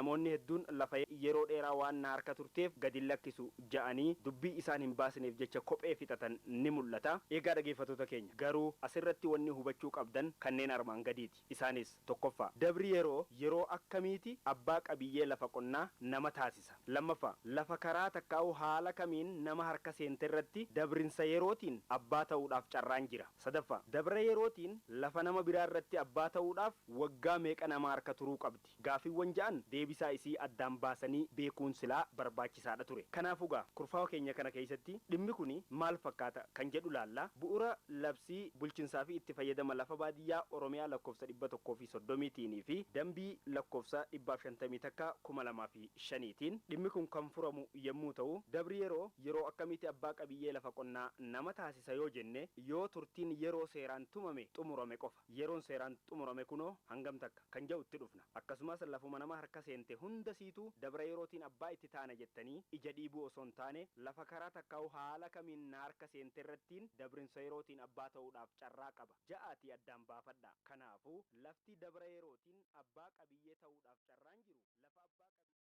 namoonni hedduun lafa yeroo dheeraa waan na harka turteef gadi lakkisu ja'anii dubbii isaan hin baasneef jecha kophee fixatan ni mul'ata. Eegaa dhaggeeffattoota keenya garuu asirratti wanni hubachuu qabdan kanneen armaan gadiiti. Isaanis tokkoffaa dabri yeroo akkamiiti abbaa qabiyyee lafa qonnaa nama taasisa. Lammaffaa lafa karaa takkaa'u haala kamiin nama harka seente irratti dabrinsa yerootiin abbaa ta'uudhaaf carraan jira. Sadaffaa dabra yerootiin lafa nama biraa irratti abbaa ta'uudhaaf waggaa meeqa nama harka turuu qabdi. Gaafiiwwan ja'an deebisaa isii addaan baasanii beekuun silaa barbaachisaadha ture. Kanaafuu gaa kurfaa keenya kana keessatti dhimmi kuni maal fakkaata kan jedhu laalla. Bu'uura labsii bulchiinsaa fi itti fayyadama lafa baadiyyaa Oromiyaa lakkoofsa 130 fi dambii lakkoofsa 150 takka 2005tiin dhimmi kun kan furamu yommuu ta'u dabri yeroo akkamitti abbaa qabiyyee lafa qonnaa nama taasisa yoo jenne yoo turtiin yeroo seeraan tumame xumurame qofa. Yeroon seeraan xumurame kunoo hangam takka kan jedhu itti dhufna. Akkasumas lafuma nama harka seente hunda siitu dabra yerootiin abbaa itti taana jettanii ija dhiibuu osoo hin taane lafa karaa takkaa'u haala kamiin na harka seente irrattiin dabrinsa yerootiin abbaa ta'uudhaaf carraa qaba ja'aatii addaan baafadha. Kanaafuu lafti dabra yerootiin abbaa qabiyyee ta'uudhaaf carraan jiru lafa abbaa qabiyyee